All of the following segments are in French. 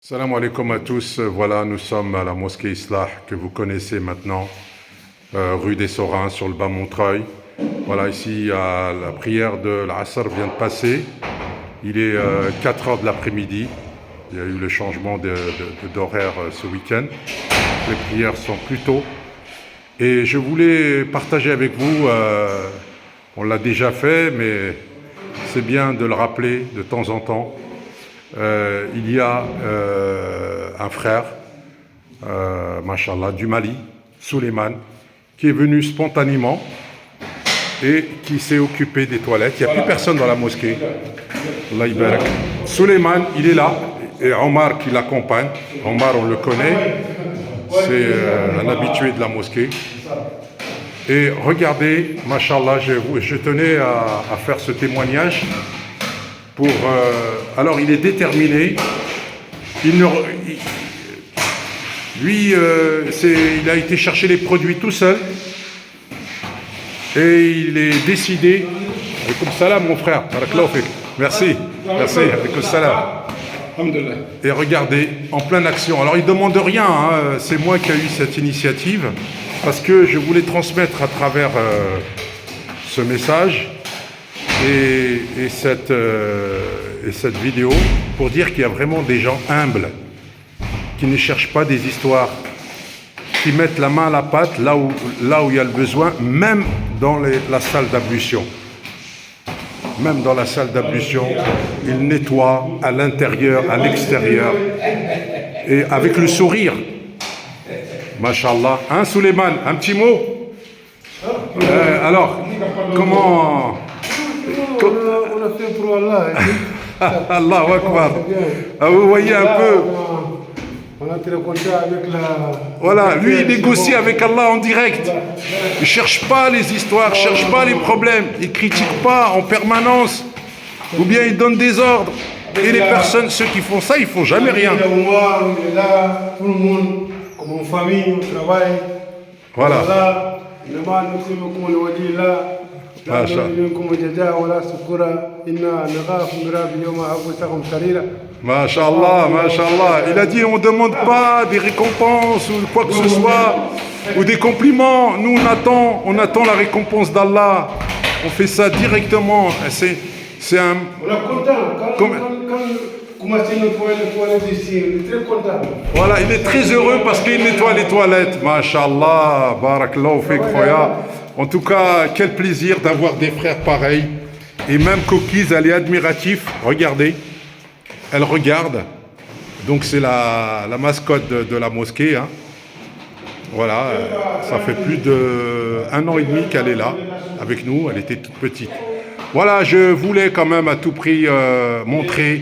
Salam alaikum à tous. Voilà, nous sommes à la mosquée Islah que vous connaissez maintenant, rue des Sorins sur le bas Montreuil. Voilà, ici la prière de l'Asr vient de passer. Il est 4 heures de l'après-midi. Il y a eu le changement d'horaire ce week-end. Les prières sont plus tôt. Et je voulais partager avec vous, on l'a déjà fait, mais c'est bien de le rappeler de temps en temps. Il y a un frère, Mashallah, du Mali, Suleiman, qui est venu spontanément et qui s'est occupé des toilettes. Il n'y a plus personne dans la mosquée. Allah Ibarak. Suleiman, il est là, et Omar qui l'accompagne. Omar, on le connaît, c'est un habitué de la mosquée. Et regardez, Mashallah, je tenais à faire ce témoignage. Alors il est déterminé, il a été chercher les produits tout seul et il est décidé. Alaykoum salam mon frère, merci, alaykoum salam. Et regardez, en pleine action. Alors il ne demande rien, hein, c'est moi qui ai eu cette initiative parce que je voulais transmettre à travers ce message et cette vidéo pour dire qu'il y a vraiment des gens humbles qui ne cherchent pas des histoires, qui mettent la main à la pâte là où il y a le besoin, même dans la salle d'ablution. Même dans la salle d'ablution, ils nettoient à l'intérieur, à l'extérieur, et avec le sourire. Mashallah. Hein, Suleiman, un petit mot alors, comment... On a fait pour Allah. Allahu Akbar. Vous voyez un peu. On a très content avec la... Voilà, lui il négocie avec Allah en direct. Il ne cherche pas les histoires, ne cherche pas les problèmes. Il ne critique pas en permanence. Ou bien il donne des ordres. Et les personnes, ceux qui font ça, ils ne font jamais rien. On est là, tout le monde, comme en famille, on travaille. Voilà. Masha'Allah, Masha'Allah. Il a dit on ne demande pas des récompenses ou quoi que ce soit, ou des compliments. Nous on attend la récompense d'Allah. On fait ça directement. C'est un... On est content. Quand commencer à nettoyer les toilettes ici, on est très content. Voilà, il est très heureux parce qu'il nettoie les toilettes. Masha'Allah, barakallahu fik khoya. En tout cas, quel plaisir d'avoir des frères pareils. Et même Coquise, elle est admirative. Regardez, elle regarde. Donc c'est la mascotte de la mosquée. Hein. Voilà, ça fait plus d'1 an et demi qu'elle est là avec nous. Elle était toute petite. Voilà, je voulais quand même à tout prix montrer.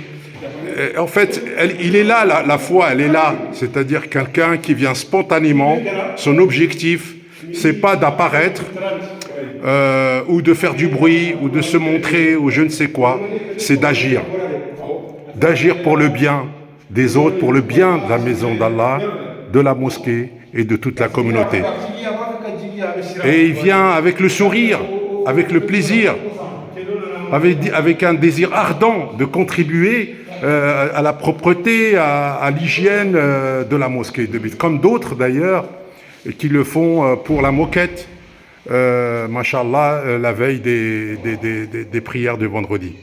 En fait, il est là, la foi, elle est là. C'est-à-dire quelqu'un qui vient spontanément. Son objectif, c'est pas d'apparaître ou de faire du bruit ou de se montrer ou je ne sais quoi. C'est d'agir. D'agir pour le bien des autres, pour le bien de la maison d'Allah, de la mosquée et de toute la communauté. Et il vient avec le sourire, avec le plaisir, avec un désir ardent de contribuer à la propreté, à l'hygiène de la mosquée, comme d'autres d'ailleurs, qui le font pour la moquette, Mashallah, la veille des prières de vendredi.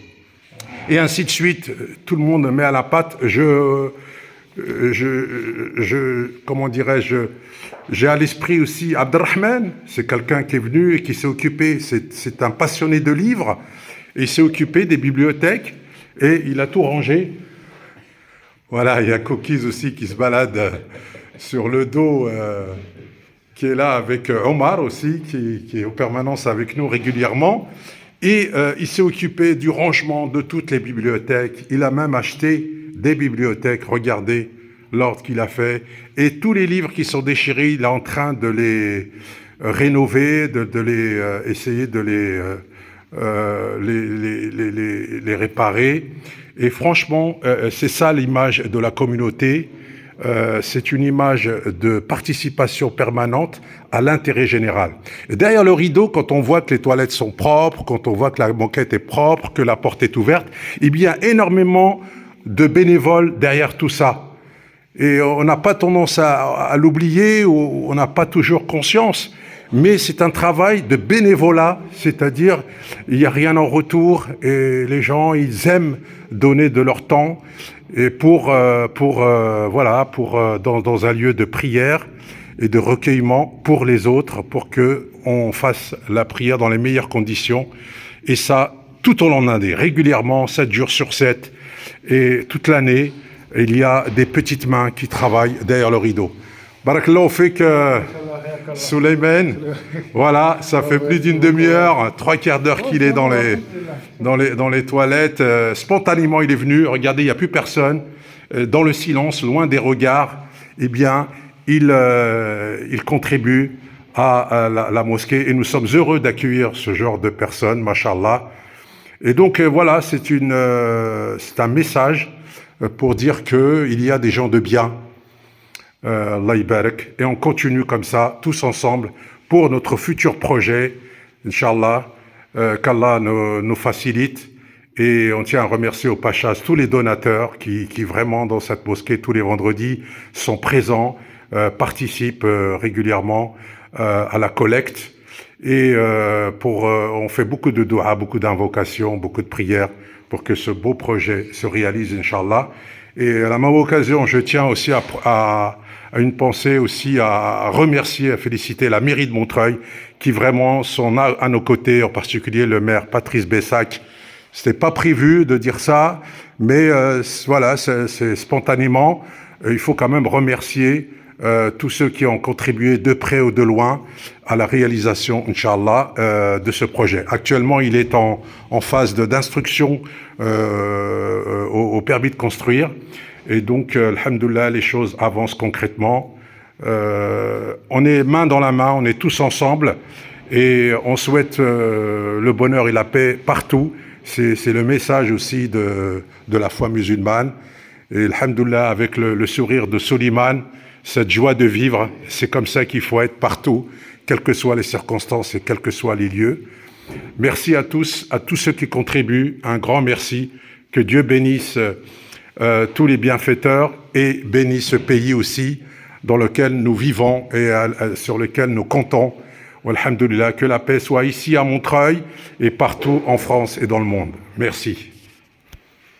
Et ainsi de suite, tout le monde met à la pâte. Comment dirais-je, j'ai à l'esprit aussi Abdelrahman, c'est quelqu'un qui est venu et qui s'est occupé, c'est un passionné de livres, et il s'est occupé des bibliothèques, et il a tout rangé. Voilà, il y a Coquise aussi qui se balade sur le dos, qui est là avec Omar aussi, qui est en permanence avec nous régulièrement. Et il s'est occupé du rangement de toutes les bibliothèques. Il a même acheté des bibliothèques. Regardez l'ordre qu'il a fait. Et tous les livres qui sont déchirés, il est en train de les rénover, essayer de les réparer. Et franchement, c'est ça l'image de la communauté. C'est une image de participation permanente à l'intérêt général. Et derrière le rideau, quand on voit que les toilettes sont propres, quand on voit que la moquette est propre, que la porte est ouverte, il y a énormément de bénévoles derrière tout ça. Et on n'a pas tendance à l'oublier, ou on n'a pas toujours conscience. Mais c'est un travail de bénévolat, c'est-à-dire il n'y a rien en retour et les gens, ils aiment donner de leur temps et dans un lieu de prière et de recueillement pour les autres, pour que on fasse la prière dans les meilleures conditions. Et ça, tout au long de l'année, régulièrement, 7 jours sur 7, et toute l'année, il y a des petites mains qui travaillent derrière le rideau. Barakallahu fik, Souleymane. Voilà, ça fait plus d'une demi-heure, 3/4 d'heure qu'il est dans les toilettes. Spontanément, il est venu. Regardez, il n'y a plus personne. Dans le silence, loin des regards, eh bien, il contribue à la mosquée. Et nous sommes heureux d'accueillir ce genre de personnes, mashallah. Et donc, voilà, c'est un message pour dire qu'il y a des gens de bien. Allah Ibarak. Et on continue comme ça, tous ensemble, pour notre futur projet, Inch'Allah, qu'Allah nous facilite. Et on tient à remercier au Pachas tous les donateurs qui vraiment, dans cette mosquée, tous les vendredis, sont présents, participent régulièrement à la collecte. Et on fait beaucoup de doigts, beaucoup d'invocations, beaucoup de prières pour que ce beau projet se réalise, Inch'Allah. Et à la même occasion, je tiens aussi à une pensée aussi à remercier, à féliciter la mairie de Montreuil, qui vraiment sont à nos côtés, en particulier le maire Patrice Bessac. C'était pas prévu de dire ça, mais voilà, c'est spontanément. Il faut quand même remercier tous ceux qui ont contribué de près ou de loin à la réalisation, Inch'Allah, de ce projet. Actuellement, il est en phase d'instruction au permis de construire. Et donc, alhamdoulilah, les choses avancent concrètement. On est main dans la main, on est tous ensemble et on souhaite le bonheur et la paix partout. C'est le message aussi de la foi musulmane. Et alhamdoulilah, avec le sourire de Souleymane, cette joie de vivre, c'est comme ça qu'il faut être partout, quelles que soient les circonstances et quels que soient les lieux. Merci à tous ceux qui contribuent, un grand merci. Que Dieu bénisse tous les bienfaiteurs et bénisse ce pays aussi dans lequel nous vivons et sur lequel nous comptons. Alhamdoulilah, que la paix soit ici à Montreuil et partout en France et dans le monde. Merci.